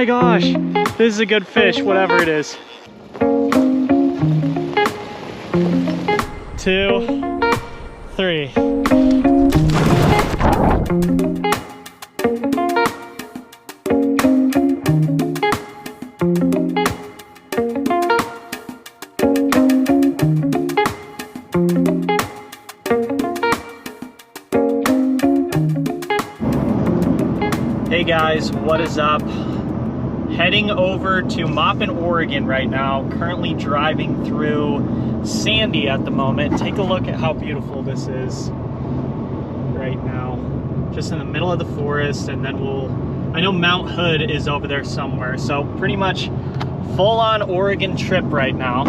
my gosh, this is a good fish, whatever it is. 2, 3. Hey guys, what is up? Heading over to Maupin, Oregon right now. Currently driving through Sandy at the moment. Take a look at how beautiful this is right now. Just in the middle of the forest, and then I know Mount Hood is over there somewhere. So pretty much full-on Oregon trip right now.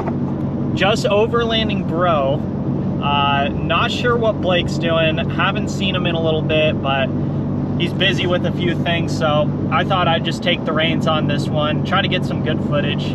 Just overlanding Bro. Not sure what Blake's doing. Haven't seen him in a little bit, but he's busy with a few things, so I thought I'd just take the reins on this one, try to get some good footage.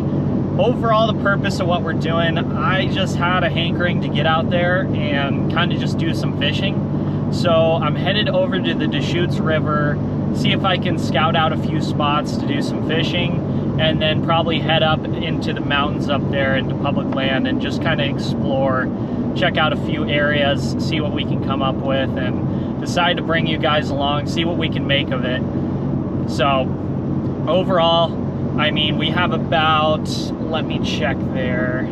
Overall, the purpose of what we're doing, I just had a hankering to get out there and kind of just do some fishing. So I'm headed over to the Deschutes River, see if I can scout out a few spots to do some fishing, and then probably head up into the mountains up there into public land and just kind of explore, check out a few areas, see what we can come up with, and decide to bring you guys along, see what we can make of it. So overall, I mean, we have about, let me check there,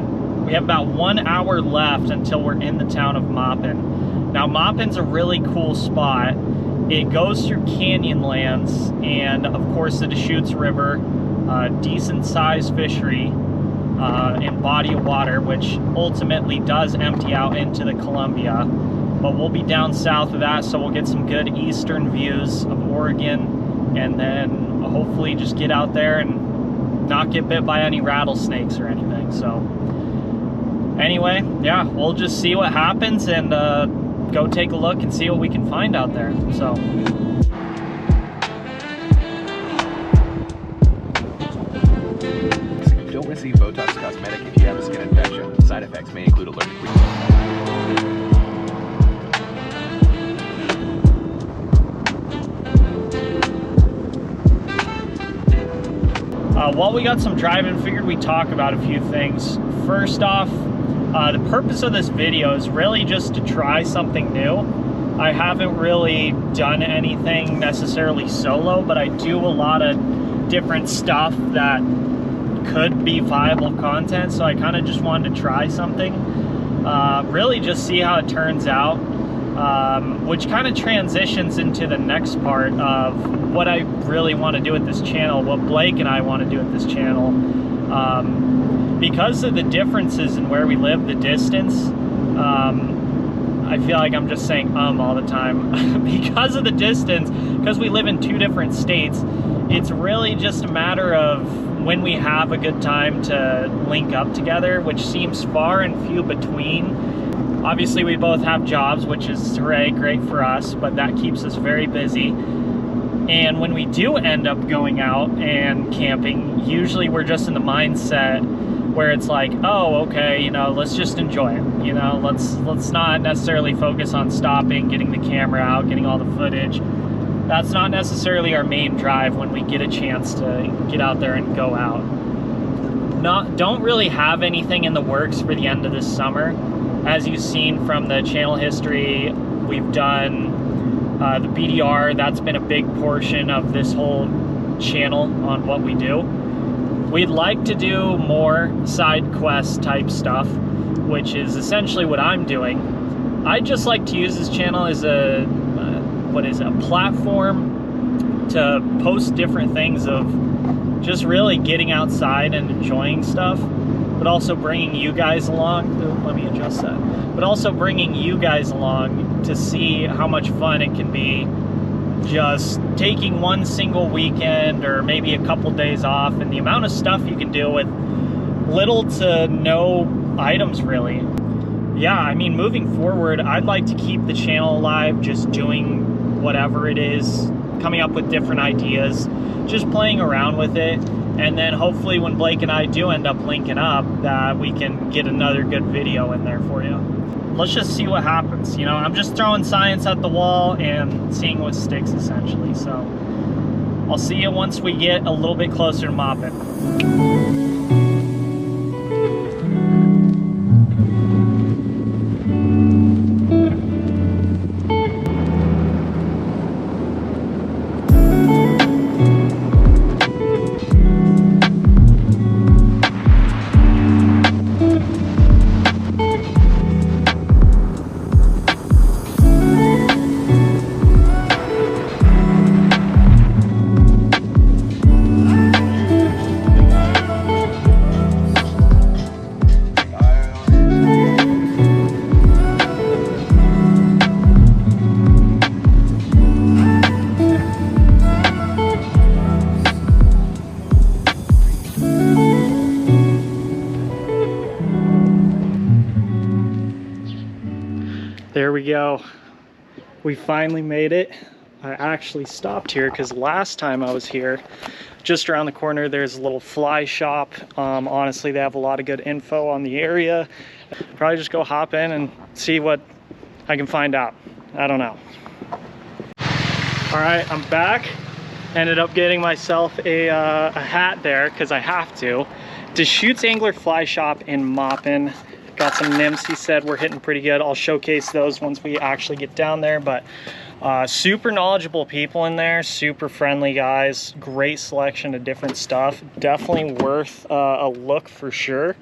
we have about 1 hour left until we're in the town of Maupin. Now Maupin's a really cool spot. It goes through canyon lands and of course the Deschutes River, decent sized fishery and body of water, which ultimately does empty out into the Columbia. But we'll be down south of that, so we'll get some good eastern views of Oregon, and then hopefully just get out there and not get bit by any rattlesnakes or anything. So anyway, yeah, we'll just see what happens and go take a look and see what we can find out there. So don't receive Botox Cosmetic if you have a skin infection. Side effects may include allergic reactions. While we got some driving, figured we'd talk about a few things. First off, the purpose of this video is really just to try something new. I haven't really done anything necessarily solo, but I do a lot of different stuff that could be viable content, so I kind of just wanted to try something. Really just see how it turns out, which kind of transitions into the next part of what I really want to do with this channel, what Blake and I want to do with this channel. Because of the differences in where we live, the distance, I feel like I'm just saying all the time. Because of the distance, because we live in 2 different states, it's really just a matter of when we have a good time to link up together, which seems far and few between. Obviously we both have jobs, which is great for us, but that keeps us very busy. And when we do end up going out and camping, usually we're just in the mindset where it's like, oh, okay, you know, let's just enjoy it. You know, let's not necessarily focus on stopping, getting the camera out, getting all the footage. That's not necessarily our main drive when we get a chance to get out there and go out. Don't really have anything in the works for the end of this summer. As you've seen from the channel history, we've done the BDR. That's been a big portion of this whole channel on what we do. We'd like to do more side quest type stuff, which is essentially what I'm doing. I'd just like to use this channel as a platform to post different things of just really getting outside and enjoying stuff, but also bringing you guys along. Let me adjust that. But also bringing you guys along to see how much fun it can be just taking one single weekend or maybe a couple days off, and the amount of stuff you can do with little to no items, really. Yeah, I mean, moving forward, I'd like to keep the channel alive, just doing whatever it is, coming up with different ideas, just playing around with it, and then hopefully when Blake and I do end up linking up, that we can get another good video in there for you. Let's just see what happens. You know, I'm just throwing science at the wall and seeing what sticks, essentially. So I'll see you once we get a little bit closer to Maupin. There we go. We finally made it. I actually stopped here because last time I was here, just around the corner, there's a little fly shop. Honestly, they have a lot of good info on the area. Probably just go hop in and see what I can find out. I don't know. All right, I'm back. Ended up getting myself a hat there because I have to. Deschutes Angler Fly Shop in Maupin. Got some nymphs, he said we're hitting pretty good. I'll showcase those once we actually get down there, but super knowledgeable people in there, super friendly guys, great selection of different stuff. Definitely worth a look for sure.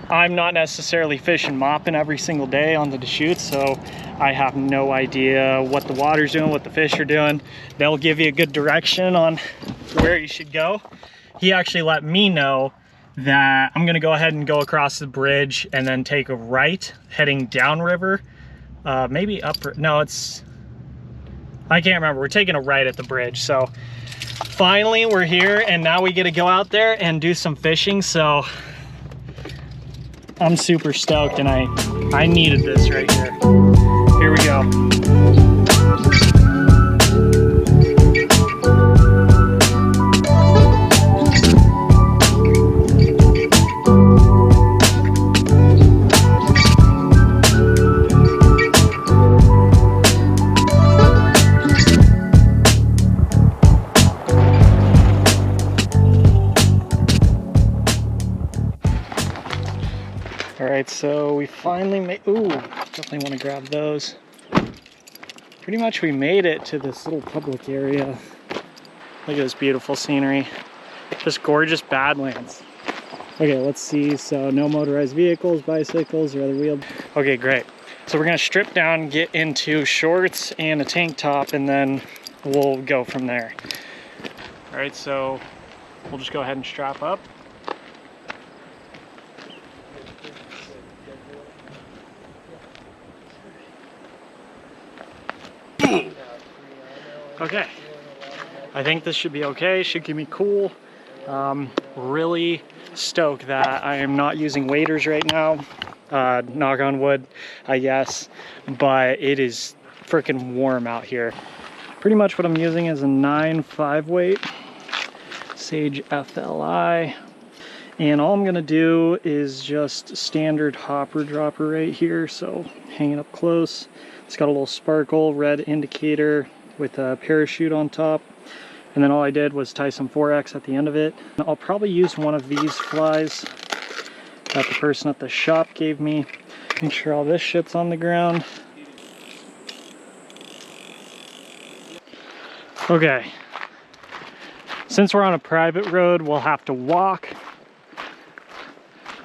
I'm not necessarily fishing Maupin every single day on the Deschutes, so I have no idea what the water's doing, what the fish are doing. They'll give you a good direction on where you should go. He actually let me know that I'm gonna go ahead and go across the bridge and then take a right heading downriver, maybe up, no, it's, I can't remember. We're taking a right at the bridge. So finally we're here and now we get to go out there and do some fishing. So I'm super stoked and I needed this right here. Here we go. All right, so we finally made, ooh, definitely want to grab those. Pretty much we made it to this little public area. Look at this beautiful scenery. Just gorgeous badlands. Okay, let's see. So no motorized vehicles, bicycles, or other wheeled. Okay, great. So we're gonna strip down, get into shorts and a tank top, and then we'll go from there. All right, so we'll just go ahead and strap up. Okay, I think this should be okay. Should keep me cool. Really stoked that I am not using waders right now. Knock on wood, I guess, but it is freaking warm out here. Pretty much what I'm using is a 9.5 weight Sage FLI, and all I'm gonna do is just standard hopper dropper right here. So hanging up close. It's got a little sparkle red indicator with a parachute on top, and then all I did was tie some 4X at the end of it. I'll probably use one of these flies that the person at the shop gave me. Make sure all this shit's on the ground. Okay, since we're on a private road, we'll have to walk.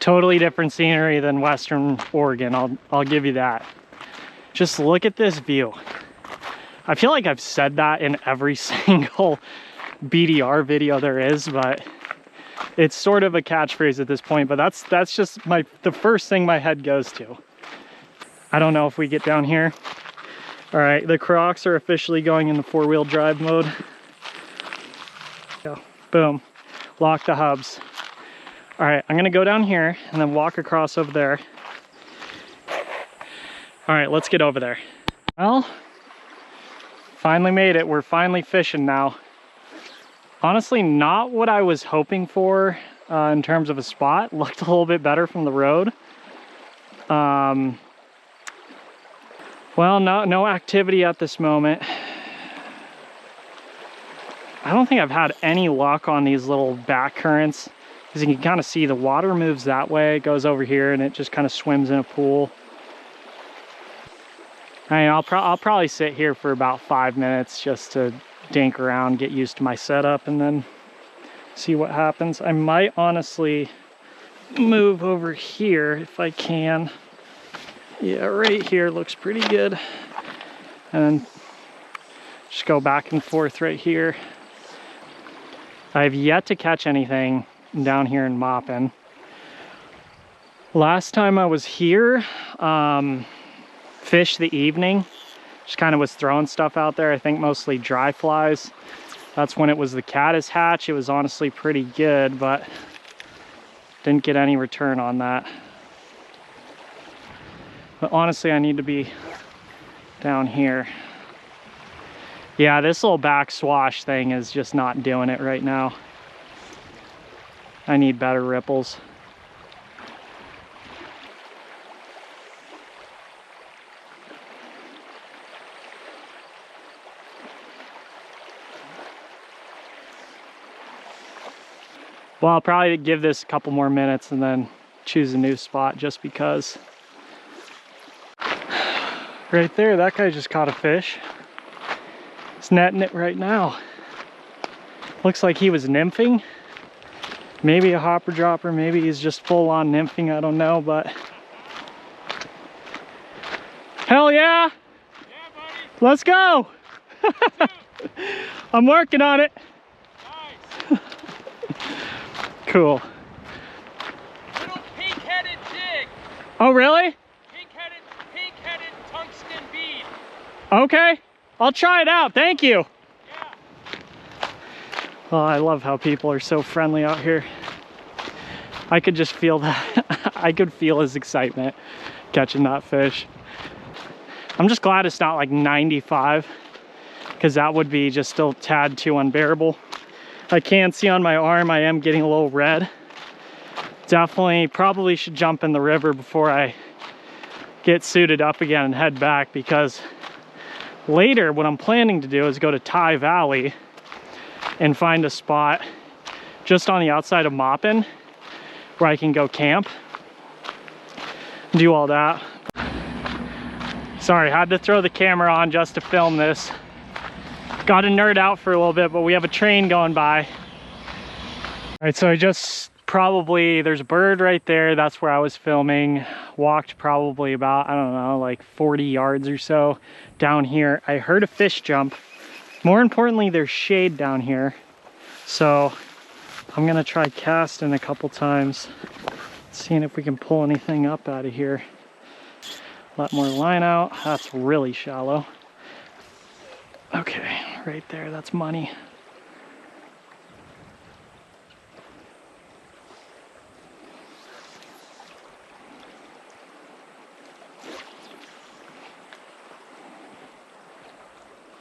Totally different scenery than Western Oregon, I'll give you that. Just look at this view. I feel like I've said that in every single BDR video there is, but it's sort of a catchphrase at this point, but that's just the first thing my head goes to. I don't know if we get down here. All right, the Crocs are officially going in the 4-wheel drive mode. Go. Boom, lock the hubs. All right, I'm gonna go down here and then walk across over there. All right, let's get over there. Well, finally made it. We're finally fishing now. Honestly, not what I was hoping for in terms of a spot. Looked a little bit better from the road. Well, no activity at this moment. I don't think I've had any luck on these little back currents, because you can kind of see the water moves that way, it goes over here, and it just kind of swims in a pool. I mean, I'll probably sit here for about 5 minutes just to dink around, get used to my setup, and then see what happens. I might honestly move over here if I can. Yeah, right here looks pretty good. And then just go back and forth right here. I have yet to catch anything down here in Maupin. Last time I was here, fished the evening. Just kind of was throwing stuff out there. I think mostly dry flies. That's when it was the caddis hatch. It was honestly pretty good, but didn't get any return on that. But honestly, I need to be down here. Yeah, this little back swash thing is just not doing it right now. I need better ripples. Well, I'll probably give this a couple more minutes and then choose a new spot just because. Right there, that guy just caught a fish. He's netting it right now. Looks like he was nymphing. Maybe a hopper dropper, maybe he's just full on nymphing, I don't know, but. Hell yeah! Yeah, buddy. Let's go! I'm working on it. Nice. Cool. Little pink-headed jig. Oh, really? Pink-headed tungsten bead. Okay, I'll try it out. Thank you. Yeah. Oh, I love how people are so friendly out here. I could just feel that. I could feel his excitement catching that fish. I'm just glad it's not like 95, because that would be just still a tad too unbearable. I can see on my arm I am getting a little red. Definitely probably should jump in the river before I get suited up again and head back, because later what I'm planning to do is go to Thai Valley and find a spot just on the outside of Maupin where I can go camp, do all that. Sorry, had to throw the camera on just to film this. Got to nerd out for a little bit, but we have a train going by. All right, so I just probably, there's a bird right there. That's where I was filming. Walked probably about, I don't know, like 40 yards or so down here. I heard a fish jump. More importantly, there's shade down here. So I'm gonna try casting a couple times, seeing if we can pull anything up out of here. Let more line out. That's really shallow. Okay, right there, that's money.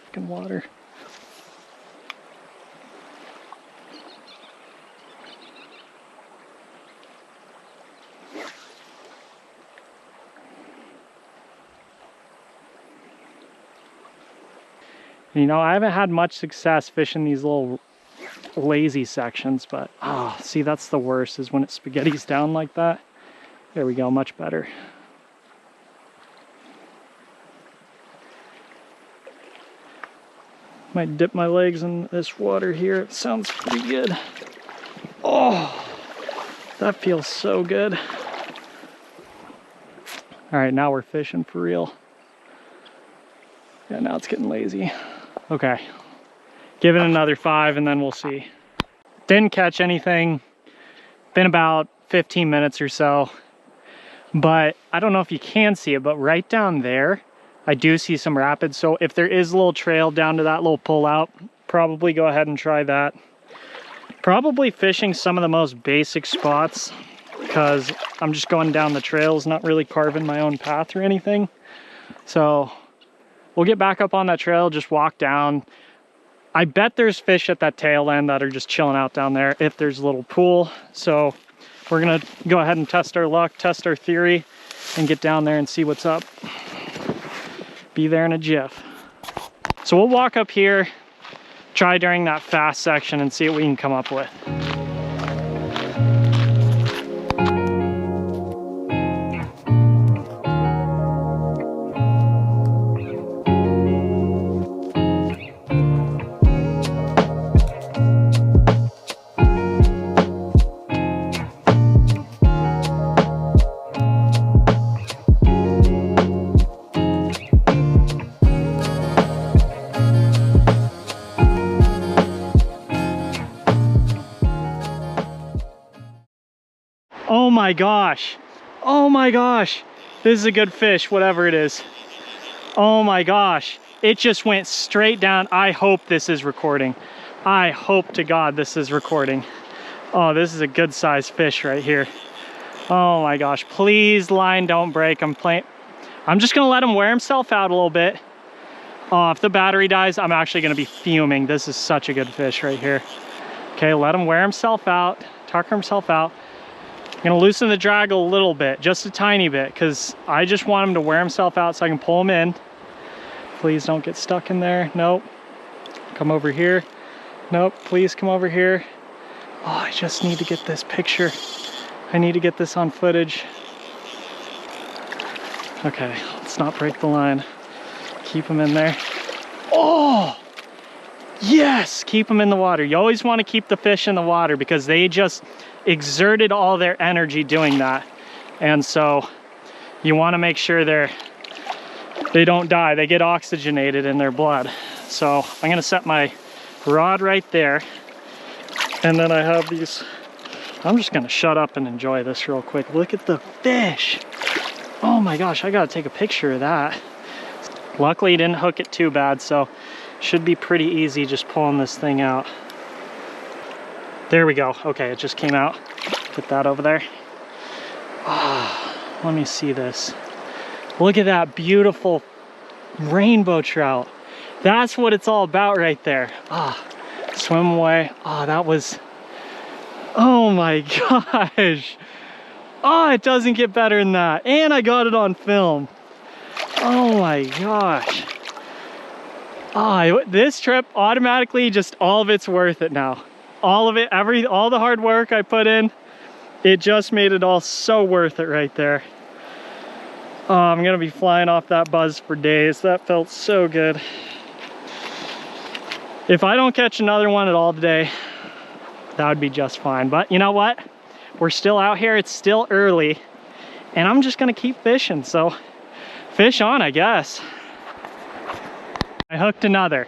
Fucking water. You know, I haven't had much success fishing these little lazy sections, but oh, see, that's the worst, is when it spaghettis down like that. There we go, much better. Might dip my legs in this water here. It sounds pretty good. Oh, that feels so good. All right, now we're fishing for real. Yeah, now it's getting lazy. Okay, give it another 5 and then we'll see. Didn't catch anything. Been about 15 minutes or so. But I don't know if you can see it, but right down there, I do see some rapids. So if there is a little trail down to that little pull out, probably go ahead and try that. Probably fishing some of the most basic spots, because I'm just going down the trails, not really carving my own path or anything. So we'll get back up on that trail, just walk down. I bet there's fish at that tail end that are just chilling out down there if there's a little pool. So we're gonna go ahead and test our luck, test our theory, and get down there and see what's up. Be there in a jiff. So we'll walk up here, try during that fast section and see what we can come up with. Oh my gosh. Oh my gosh. This is a good fish, whatever it is. Oh my gosh. It just went straight down. I hope this is recording. I hope to God this is recording. Oh, this is a good sized fish right here. Oh my gosh. Please, line, don't break. I'm just gonna let him wear himself out a little bit. Oh, if the battery dies, I'm actually gonna be fuming. This is such a good fish right here. Okay, let him wear himself out, tucker himself out. I'm gonna loosen the drag a little bit, just a tiny bit, because I just want him to wear himself out so I can pull him in. Please don't get stuck in there. Nope. Come over here. Nope, please come over here. Oh, I just need to get this picture. I need to get this on footage. Okay, let's not break the line. Keep him in there. Oh! Yes! Keep them in the water. You always want to keep the fish in the water because they just exerted all their energy doing that. And so you want to make sure they don't die. They get oxygenated in their blood. So I'm going to set my rod right there. And then I have these. I'm just going to shut up and enjoy this real quick. Look at the fish. Oh my gosh, I got to take a picture of that. Luckily, he didn't hook it too bad, so should be pretty easy just pulling this thing out. There we go. Okay, it just came out. Put that over there. Oh, let me see this. Look at that beautiful rainbow trout. That's what it's all about right there. Ah, swim away. Oh, that was, oh my gosh. Oh, it doesn't get better than that. And I got it on film. Oh my gosh. Oh, this trip automatically, just all of it's worth it now. All of it, all the hard work I put in, it just made it all so worth it right there. Oh, I'm gonna be flying off that buzz for days. That felt so good. If I don't catch another one at all today, that would be just fine. But you know what? We're still out here, it's still early, and I'm just gonna keep fishing, so fish on, I guess. I hooked another.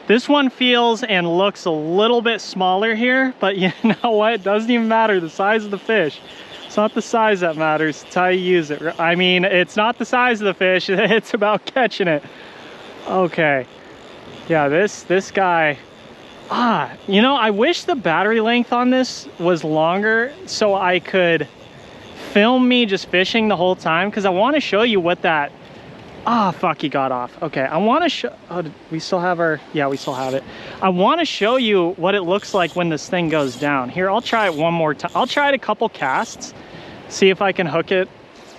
This one feels and looks a little bit smaller here, but you know what? It doesn't even matter the size of the fish. It's not the size that matters, it's how you use it. I mean, it's not the size of the fish, it's about catching it. Okay. Yeah, this guy, you know, I wish the battery length on this was longer so I could film me just fishing the whole time, because I want to show you what that, fuck, he got off. Okay, I want to show, we still have our, yeah, we still have it. I want to show you what it looks like when this thing goes down. Here, I'll try it one more time. I'll try it a couple casts, see if I can hook it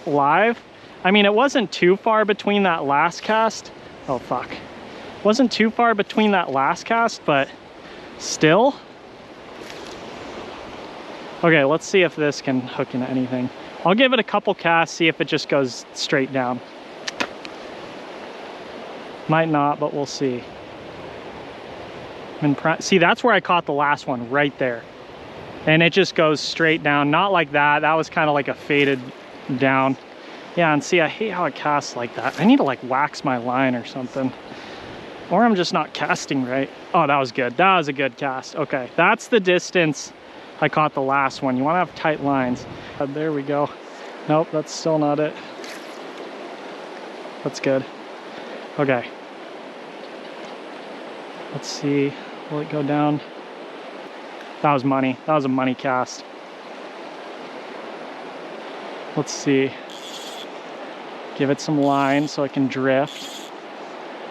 live. I mean, it wasn't too far between that last cast. Oh, fuck. Wasn't too far between that last cast, but still. Okay, let's see if this can hook into anything. I'll give it a couple casts, see if it just goes straight down. Might not, but we'll see. See, that's where I caught the last one, right there. And it just goes straight down, not like that. That was kind of like a faded down. Yeah, and see, I hate how it casts like that. I need to like wax my line or something. Or I'm just not casting right. Oh, that was good. That was a good cast. Okay, that's the distance I caught the last one. You want to have tight lines. There we go. Nope, that's still not it. That's good. Okay. Let's see. Will it go down? That was money. That was a money cast. Let's see. Give it some line so it can drift.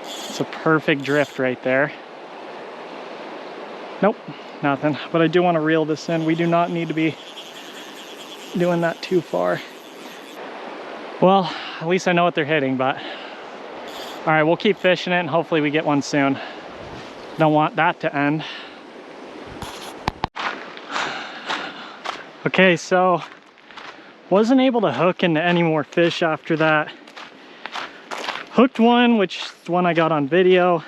It's a perfect drift right there. Nope, nothing. But I do want to reel this in. We do not need to be doing that too far. Well, at least I know what they're hitting, but all right, we'll keep fishing it and hopefully we get one soon. Don't want that to end. Okay, so wasn't able to hook into any more fish after that. Hooked one, which is the one I got on video.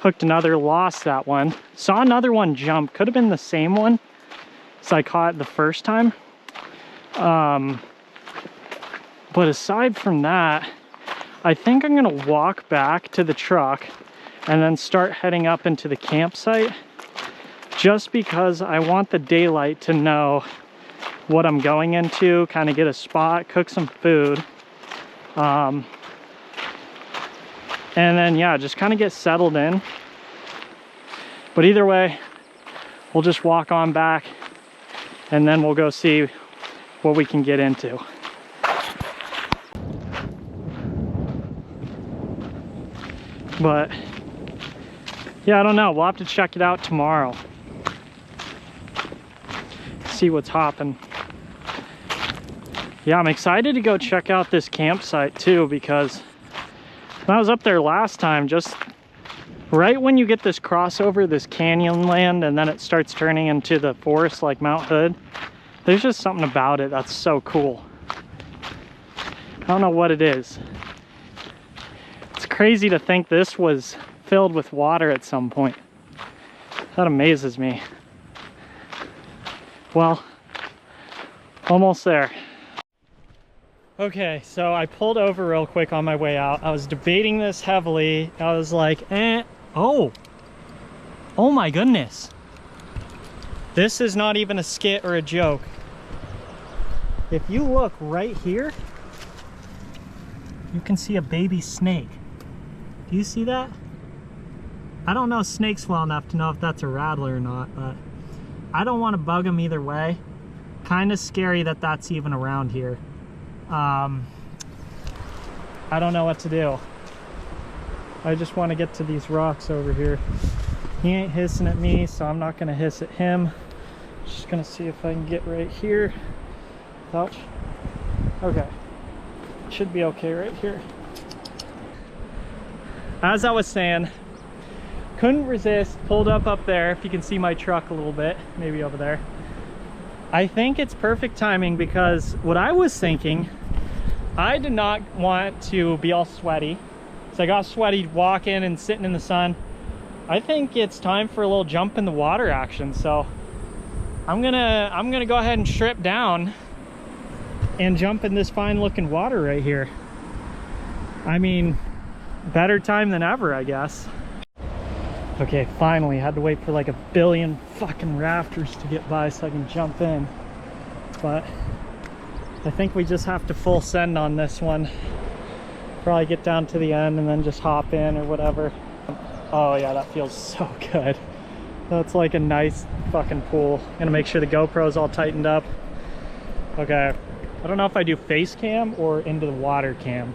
Hooked another, lost that one. Saw another one jump, could have been the same one as I caught the first time. But aside from that, I think I'm gonna walk back to the truck and then start heading up into the campsite, just because I want the daylight to know what I'm going into, kind of get a spot, cook some food. And then, yeah, just kind of get settled in. But either way, we'll just walk on back and then we'll go see what we can get into. But yeah, I don't know. We'll have to check it out tomorrow. See what's hopping. Yeah, I'm excited to go check out this campsite too, because when I was up there last time, just right when you get this crossover, this canyon land, and then it starts turning into the forest like Mount Hood, there's just something about it that's so cool. I don't know what it is. It's crazy to think this was filled with water at some point. That amazes me. Well, almost there. Okay, so I pulled over real quick on my way out. I was debating this heavily. I was like, oh my goodness. This is not even a skit or a joke. If you look right here, you can see a baby snake. Do you see that? I don't know snakes well enough to know if that's a rattler or not, but I don't want to bug them either way. Kind of scary that that's even around here. I don't know what to do. I just want to get to these rocks over here. He ain't hissing at me, so I'm not going to hiss at him. Just going to see if I can get right here. Ouch. Okay. Should be okay right here. As I was saying, couldn't resist, pulled up there. If you can see my truck a little bit, maybe over there. I think it's perfect timing, because what I was thinking, I did not want to be all sweaty. So I got sweaty walking and sitting in the sun. I think it's time for a little jump in the water action. So I'm gonna go ahead and strip down and jump in this fine looking water right here. I mean, better time than ever, I guess. Okay, finally, had to wait for like a billion fucking rafters to get by so I can jump in. But I think we just have to full send on this one. Probably get down to the end and then just hop in or whatever. Oh yeah, that feels so good. That's like a nice fucking pool. Gonna make sure the GoPro's all tightened up. Okay, I don't know if I do face cam or into the water cam.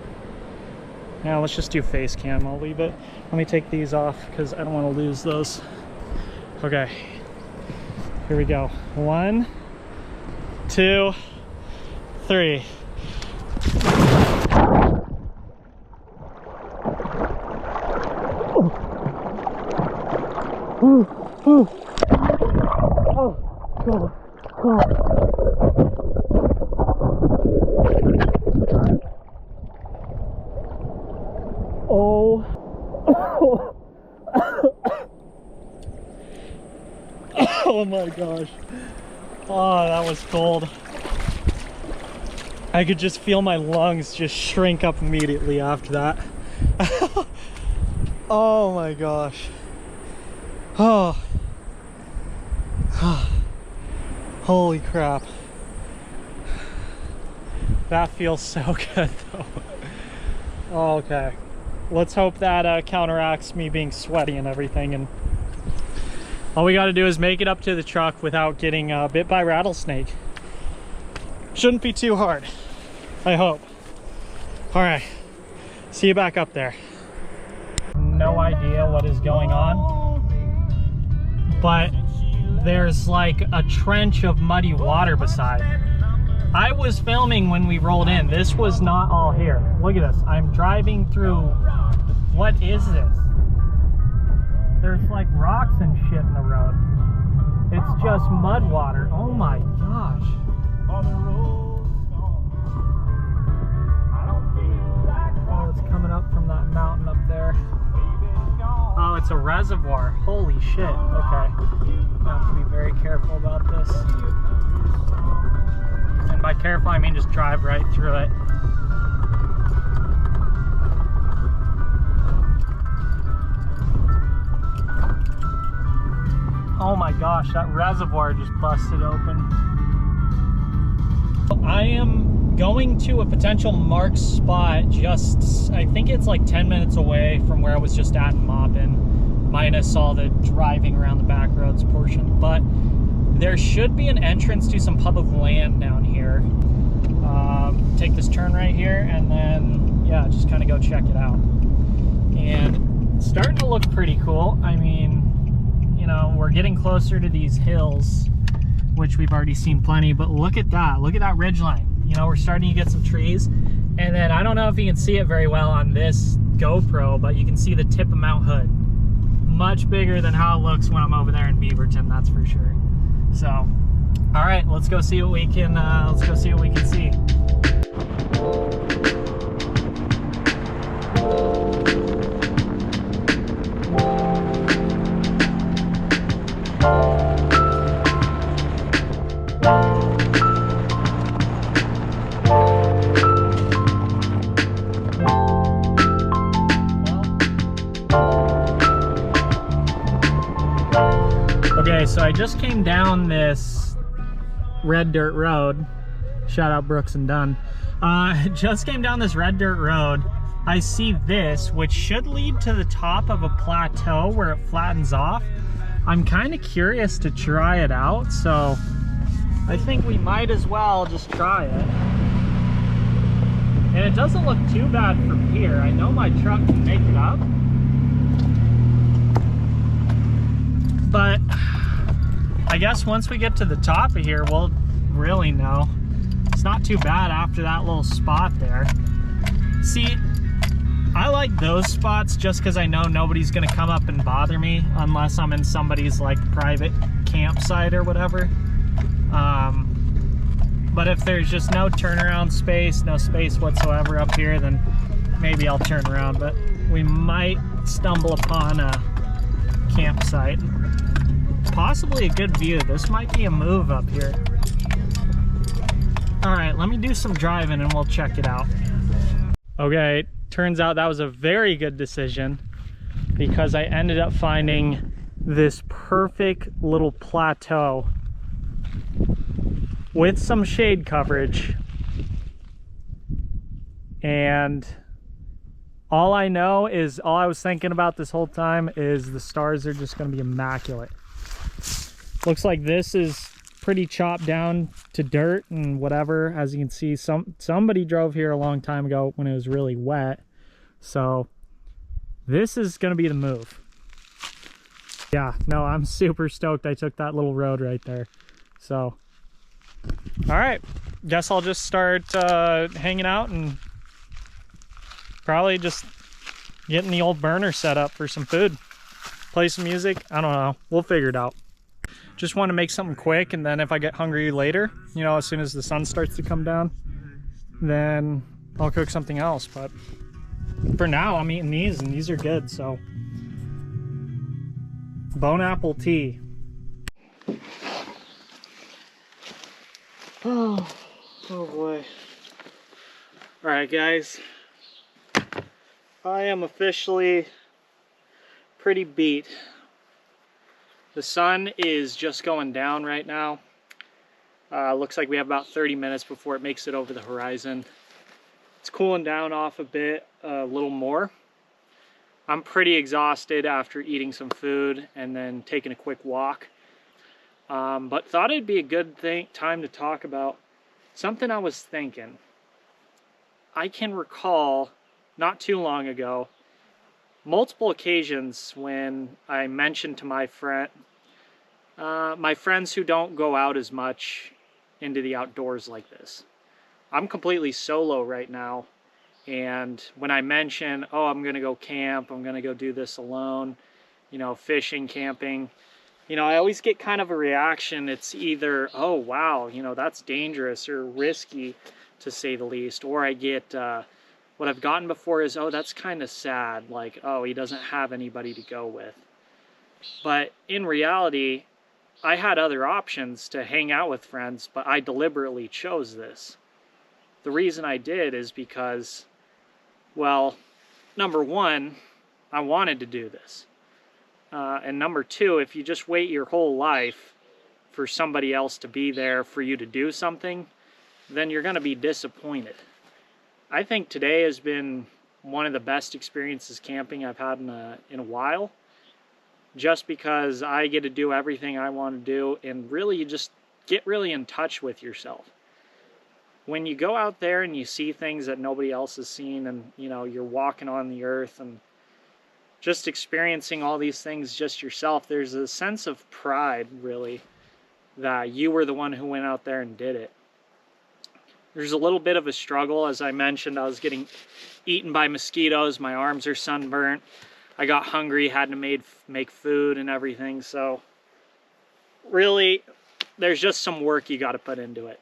Now let's just do face cam. I'll leave it. Let me take these off because I don't want to lose those. Okay, here we go. 1, 2, 3. Ooh, ooh. Oh, cool, cool. Oh. Oh my gosh. Oh, that was cold. I could just feel my lungs just shrink up immediately after that. Oh my gosh. Oh. Holy crap. That feels so good though. Oh, okay. Let's hope that counteracts me being sweaty and everything, and all we got to do is make it up to the truck without getting bit by rattlesnake. Shouldn't be too hard, I hope. All right, see you back up there. No idea what is going on, but there's like a trench of muddy water beside. I was filming when we rolled in. This was not all here. Look at this. I'm driving through. What is this? There's like rocks and shit in the road. It's just mud water. Oh my gosh. Oh, it's coming up from that mountain up there. Oh, it's a reservoir. Holy shit. Okay. I have to be very careful about this. And by careful, I mean just drive right through it. Oh my gosh, that reservoir just busted open. I am going to a potential marked spot just, I think it's like 10 minutes away from where I was just at in Maupin, minus all the driving around the back roads portion. But there should be an entrance to some public land down here. Take this turn right here and then, yeah, just kind of go check it out. And it's starting to look pretty cool. I mean, you know, we're getting closer to these hills, which we've already seen plenty, but look at that ridgeline. You know, we're starting to get some trees. And then I don't know if you can see it very well on this GoPro, but you can see the tip of Mount Hood. Much bigger than how it looks when I'm over there in Beaverton, that's for sure. So, all right, let's go see what we can, see. Okay, so I just came down this red dirt road. Shout out Brooks and Dunn. Just came down this red dirt road. I see this, which should lead to the top of a plateau where it flattens off. I'm kind of curious to try it out, so I think we might as well just try it. And it doesn't look too bad from here. I know my truck can make it up. But I guess once we get to the top of here, we'll really know. It's not too bad after that little spot there. See, I like those spots just because I know nobody's gonna come up and bother me unless I'm in somebody's like private campsite or whatever. But if there's just no turnaround space, no space whatsoever up here, then maybe I'll turn around. But we might stumble upon a campsite. Possibly a good view. This might be a move up here. All right, let me do some driving and we'll check it out. Okay, turns out that was a very good decision because I ended up finding this perfect little plateau with some shade coverage. And all I know is, all I was thinking about this whole time is the stars are just gonna be immaculate. Looks like this is pretty chopped down to dirt and whatever. As you can see, somebody drove here a long time ago when it was really wet. So this is gonna be the move. Yeah, no, I'm super stoked I took that little road right there. So, all right, guess I'll just start hanging out and probably just getting the old burner set up for some food. Play some music, I don't know, we'll figure it out. Just want to make something quick, and then if I get hungry later, you know, as soon as the sun starts to come down, then I'll cook something else. But for now, I'm eating these, and these are good, so. Bone apple tea. Oh boy. All right, guys. I am officially pretty beat. The sun is just going down right now. Looks like we have about 30 minutes before it makes it over the horizon. It's cooling down off a bit, a little more. I'm pretty exhausted after eating some food and then taking a quick walk. But thought it'd be a good time to talk about something I was thinking. I can recall not too long ago multiple occasions when I mentioned to my friends who don't go out as much into the outdoors like this. I'm completely solo right now, and when I mention, oh, I'm gonna go camp, I'm gonna go do this alone, you know, fishing, camping, you know, I always get kind of a reaction. It's either, oh, wow, you know, that's dangerous or risky to say the least. Or I get, what I've gotten before is, oh, that's kind of sad. Like, oh, he doesn't have anybody to go with. But in reality, I had other options to hang out with friends, but I deliberately chose this. The reason I did is because, well, number one, I wanted to do this. And number two, if you just wait your whole life for somebody else to be there for you to do something, then you're going to be disappointed. I think today has been one of the best experiences camping I've had in a while, just because I get to do everything I want to do, and really you just get really in touch with yourself. When you go out there and you see things that nobody else has seen, and you know, you're walking on the earth and just experiencing all these things just yourself, there's a sense of pride, really, that you were the one who went out there and did it. There's a little bit of a struggle. As I mentioned, I was getting eaten by mosquitoes, my arms are sunburnt, I got hungry, had to make food and everything, so really, there's just some work you got to put into it.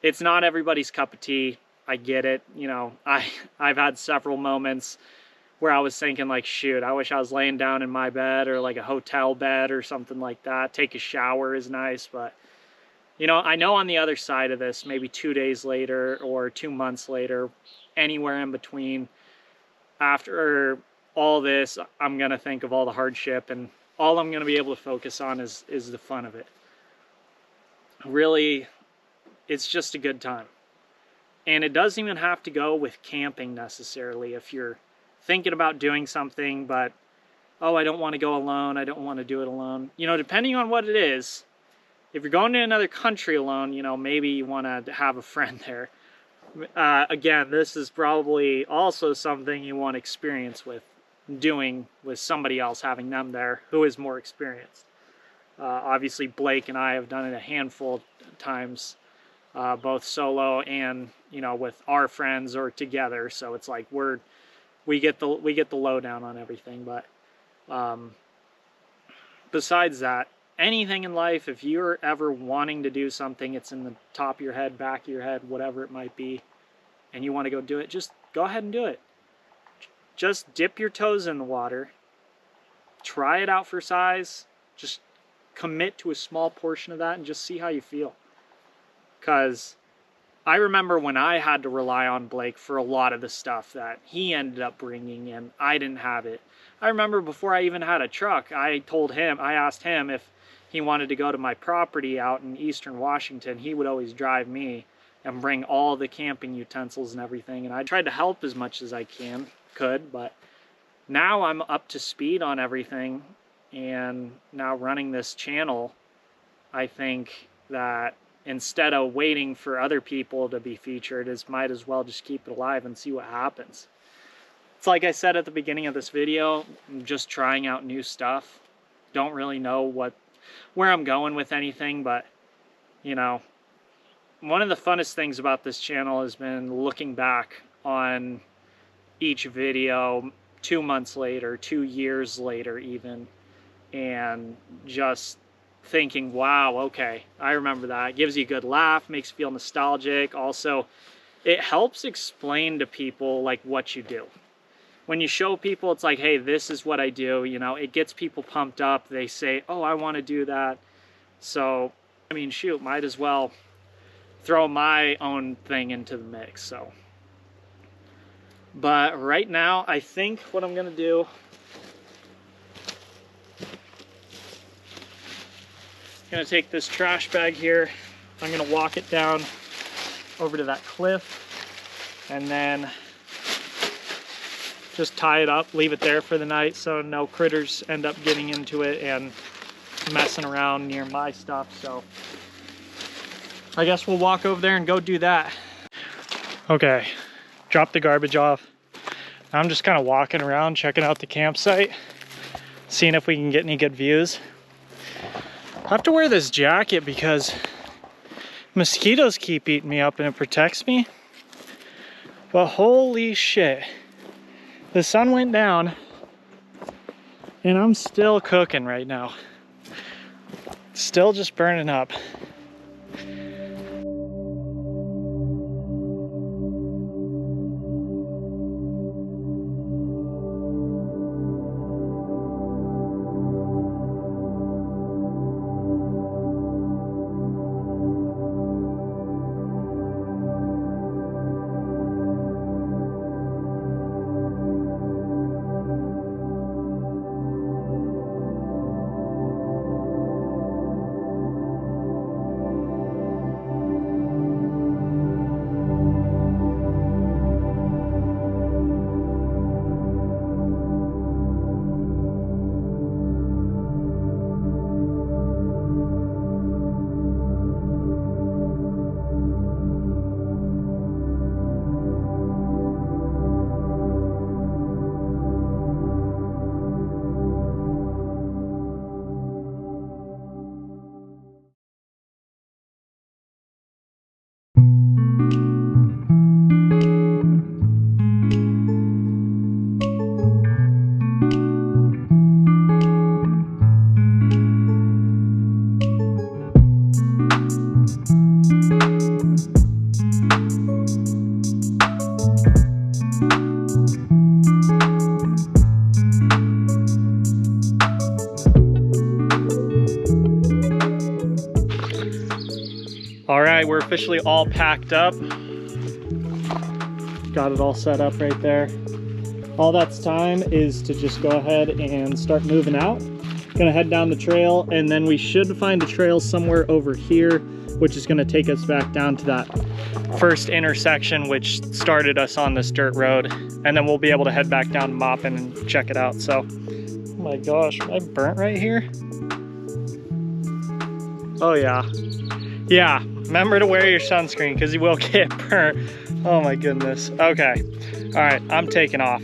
It's not everybody's cup of tea, I get it, you know, I've had several moments where I was thinking like, shoot, I wish I was laying down in my bed or like a hotel bed or something like that. Take a shower is nice, but you know, I know on the other side of this, maybe 2 days later or 2 months later, anywhere in between, after all this, I'm gonna think of all the hardship, and all I'm gonna be able to focus on is the fun of it. Really, it's just a good time. And it doesn't even have to go with camping necessarily. If you're thinking about doing something, but, oh, I don't want to go alone, I don't want to do it alone. You know, depending on what it is, if you're going to another country alone, you know, maybe you want to have a friend there. Again, this is probably also something you want experience with, doing with somebody else, having them there who is more experienced. Obviously, Blake and I have done it a handful of times, both solo and, you know, with our friends or together. So it's like we get the lowdown on everything. But besides that, anything in life, if you're ever wanting to do something, it's in the top of your head, back of your head, whatever it might be, and you want to go do it, just go ahead and do it. Just dip your toes in the water, try it out for size, just commit to a small portion of that and just see how you feel. Because I remember when I had to rely on Blake for a lot of the stuff that he ended up bringing in, I didn't have it. I remember before I even had a truck, I asked him if he wanted to go to my property out in eastern Washington. He would always drive me and bring all the camping utensils and everything, and I tried to help as much as I could, but now I'm up to speed on everything, and now running this channel, I think that instead of waiting for other people to be featured, might as well just keep it alive and see what happens. It's like I said at the beginning of this video, I'm just trying out new stuff. Don't really know where I'm going with anything, but you know, one of the funnest things about this channel has been looking back on each video 2 months later, 2 years later even, and just thinking, wow, okay, I remember that. It gives you a good laugh, makes you feel nostalgic. Also, it helps explain to people like what you do. When you show people, it's like, hey, this is what I do, you know, it gets people pumped up. They say, oh, I want to do that. So, I mean, shoot, might as well throw my own thing into the mix. So, but right now, I think what I'm going to do, I'm going to take this trash bag here, I'm going to walk it down over to that cliff, and then just tie it up, leave it there for the night so no critters end up getting into it and messing around near my stuff. So I guess we'll walk over there and go do that. Okay, drop the garbage off. I'm just kind of walking around, checking out the campsite, seeing if we can get any good views. I have to wear this jacket because mosquitoes keep eating me up and it protects me. But holy shit. The sun went down And I'm still cooking right now. Still just burning up. All right, we're officially all packed up. Got it all set up right there. All that's time is to just go ahead and start moving out. Gonna head down the trail, and then we should find a trail somewhere over here, which is gonna take us back down to that first intersection, which started us on this dirt road. And then we'll be able to head back down to Maupin and check it out. So, oh my gosh, am I burnt right here? Oh yeah. Yeah, remember to wear your sunscreen because you will get burnt. Oh my goodness. Okay, all right, I'm taking off.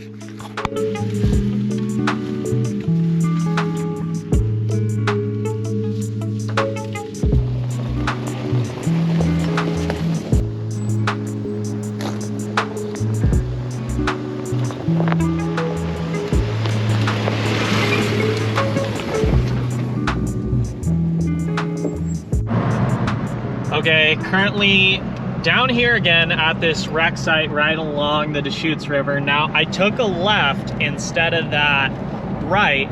Okay, currently down here again at this wreck site right along the Deschutes River. Now, I took a left instead of that right.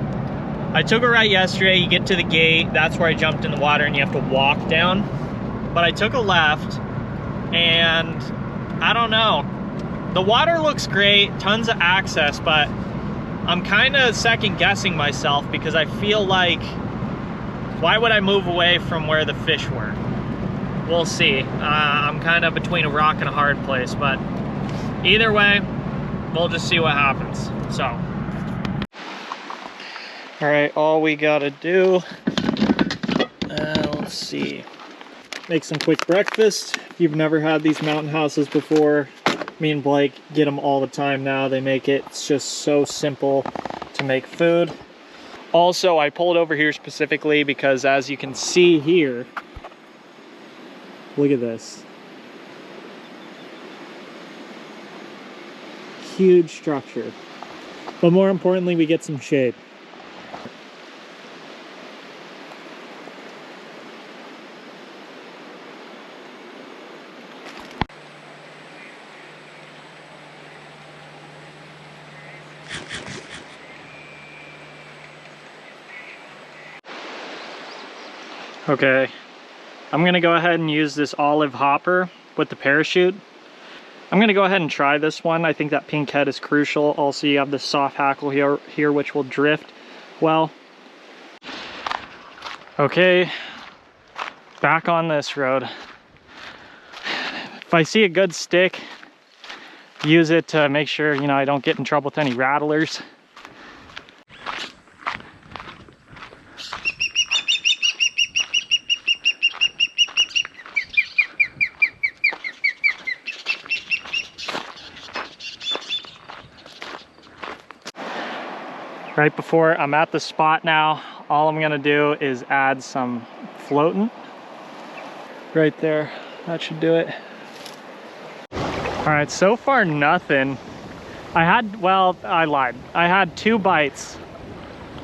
I took a right yesterday. You get to the gate, that's where I jumped in the water and you have to walk down. But I took a left and I don't know. The water looks great, tons of access, but I'm kind of second guessing myself because I feel like, why would I move away from where the fish were? We'll see. I'm kind of between a rock and a hard place, but either way, we'll just see what happens. So, all right, all we gotta do, let's see, make some quick breakfast. If you've never had these mountain houses before, me and Blake get them all the time now. They make it, it's just so simple to make food. Also, I pulled over here specifically because, as you can see here, look at this. Huge structure. But more importantly, we get some shade. Okay. I'm gonna go ahead and use this olive hopper with the parachute. I'm gonna go ahead and try this one. I think that pink head is crucial. Also, you have the soft hackle here which will drift well. Okay, back on this road. If I see a good stick, use it to make sure, you know, I don't get in trouble with any rattlers. Right before I'm at the spot now, all I'm gonna do is add some floatant. Right there, that should do it. All right, so far nothing. I lied. I had 2 bites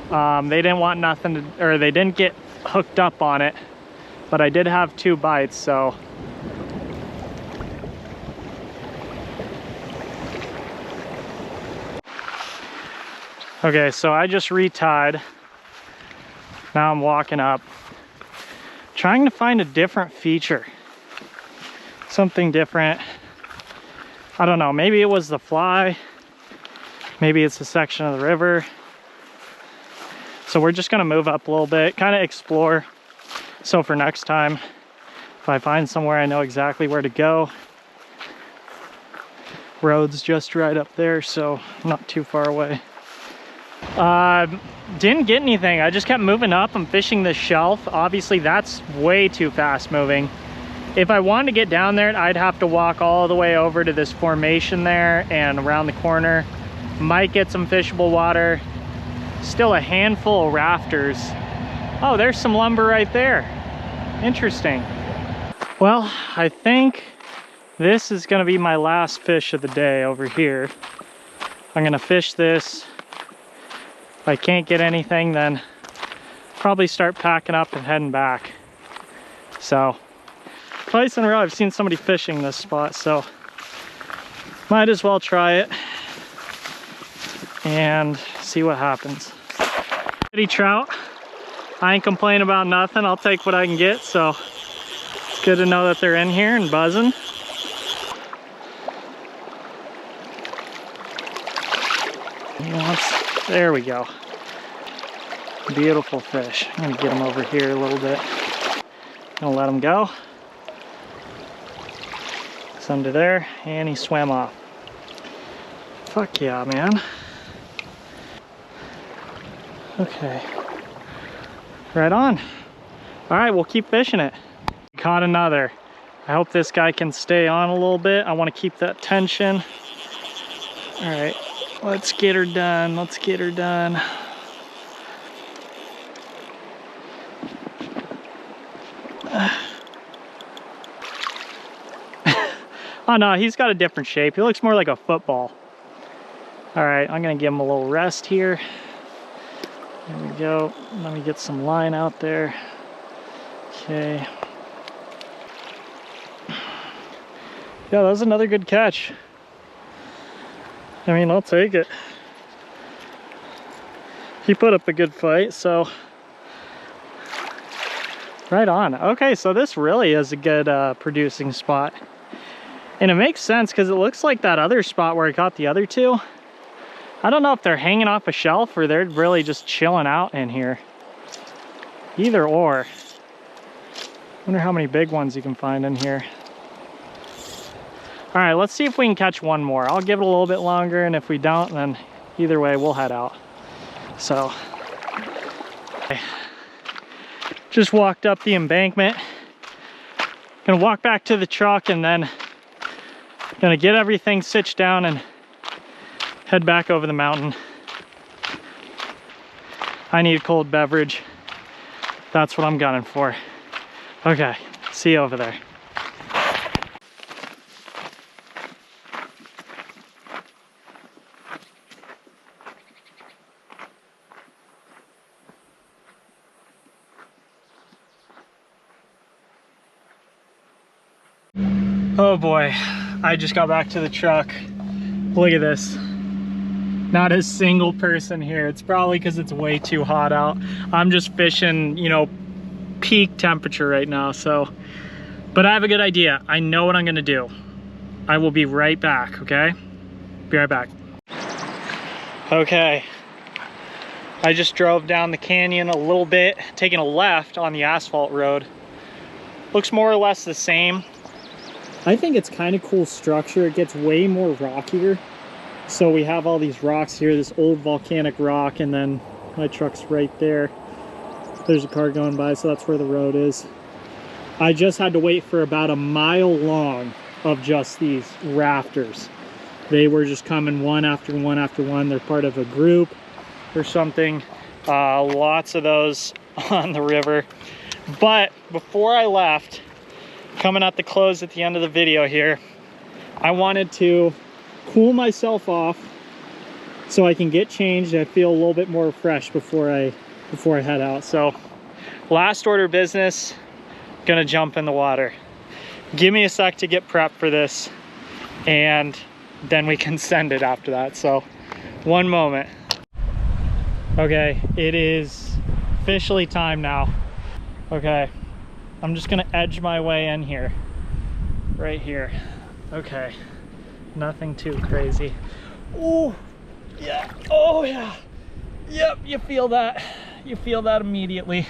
They didn't want nothing to, or they didn't get hooked up on it, but I did have 2 bites, so. Okay, so I just retied. Now I'm walking up, trying to find a different feature. Something different. I don't know, maybe it was the fly. Maybe it's a section of the river. So we're just gonna move up a little bit, kind of explore. So for next time, if I find somewhere I know exactly where to go. Road's just right up there, so not too far away. Didn't get anything. I just kept moving up. I'm fishing this shelf. Obviously that's way too fast moving. If I wanted to get down there, I'd have to walk all the way over to this formation there and around the corner. Might get some fishable water. Still a handful of rafters. Oh, there's some lumber right there. Interesting. Well, I think this is gonna be my last fish of the day over here. I'm gonna fish this. If I can't get anything, then probably start packing up and heading back. So, twice in a row I've seen somebody fishing this spot, so might as well try it and see what happens. Pretty trout. I ain't complaining about nothing. I'll take what I can get, so it's good to know that they're in here and buzzing. There we go. Beautiful fish. I'm gonna get him over here a little bit. Gonna let him go. It's under there, and he swam off. Fuck yeah, man. Okay. Right on. All right, we'll keep fishing it. Caught another. I hope this guy can stay on a little bit. I want to keep that tension. All right, let's get her done. Let's get her done. Oh no, he's got a different shape. He looks more like a football. All right, I'm gonna give him a little rest here. There we go. Let me get some line out there. Okay. Yeah, that was another good catch. I mean, I'll take it. He put up a good fight, so. Right on. Okay, so this really is a good producing spot. And it makes sense because it looks like that other spot where I caught the other 2. I don't know if they're hanging off a shelf or they're really just chilling out in here. Either or. Wonder how many big ones you can find in here. All right, let's see if we can catch one more. I'll give it a little bit longer, and if we don't, then either way, we'll head out. So, okay. Just walked up the embankment. Gonna walk back to the truck and then gonna get everything sitched down and head back over the mountain. I need a cold beverage. That's what I'm gunning for. Okay, see you over there. Oh boy, I just got back to the truck. Look at this. Not a single person here. It's probably because it's way too hot out. I'm just fishing, you know, peak temperature right now, so. But I have a good idea. I know what I'm gonna do. I will be right back, okay? Be right back. Okay. I just drove down the canyon a little bit, taking a left on the asphalt road. Looks more or less the same. I think it's kind of cool structure. It gets way more rockier. So we have all these rocks here, this old volcanic rock, and then my truck's right there. There's a car going by, so that's where the road is. I just had to wait for about a mile long of just these rafters. They were just coming one after one after one. They're part of a group or something. Lots of those on the river. But before I left, coming at the close at the end of the video here, I wanted to cool myself off so I can get changed. I feel a little bit more fresh before I head out. So last order of business, gonna jump in the water. Give me a sec to get prepped for this, and then we can send it after that. So one moment. Okay, it is officially time now. Okay, I'm just gonna edge my way in here, right here. Okay, nothing too crazy. Oh yeah, oh yeah, yep, you feel that immediately.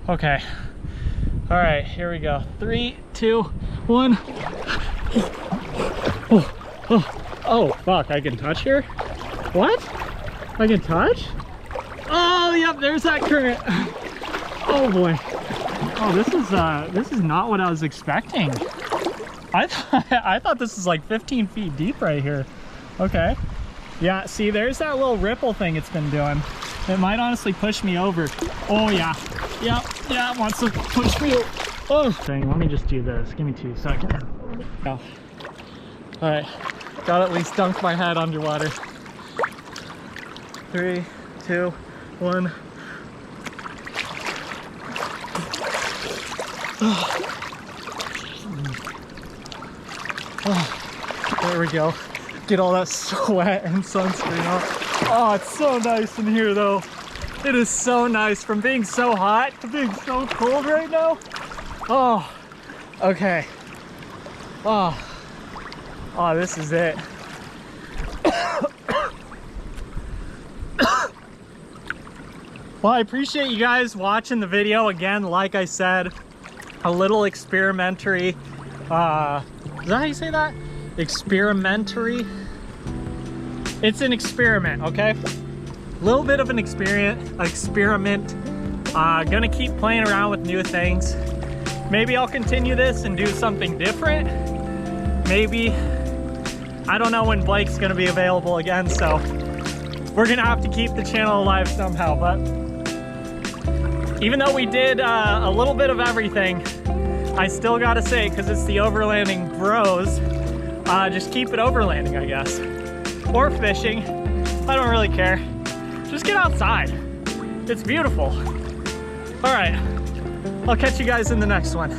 Okay, all right, here we go. 3, 2, 1. Oh fuck, I can touch here? What? I can touch? Oh yep, there's that current. Oh boy. Oh, this is not what I was expecting. I thought this was like 15 feet deep right here. Okay. Yeah, see, there's that little ripple thing it's been doing. It might honestly push me over. Oh yeah. Yep, yeah, it wants to push me over. Oh dang, let me just do this. Give me 2 seconds. Oh. Alright. Gotta at least dunk my head underwater. 3, 2, 1. There we go. Get all that sweat and sunscreen off. Oh, it's so nice in here though. It is so nice from being so hot to being so cold right now. Oh, okay. Oh, this is it. Well, I appreciate you guys watching the video. Again, like I said, a little experimentary, is that how you say that? Experimentary? It's an experiment, okay? A little bit of an experiment. Gonna keep playing around with new things. Maybe I'll continue this and do something different. Maybe, I don't know when Blake's gonna be available again, so we're gonna have to keep the channel alive somehow. But even though we did a little bit of everything, I still gotta say, because it's the overlanding bros, just keep it overlanding, I guess. Or fishing, I don't really care. Just get outside, it's beautiful. All right, I'll catch you guys in the next one.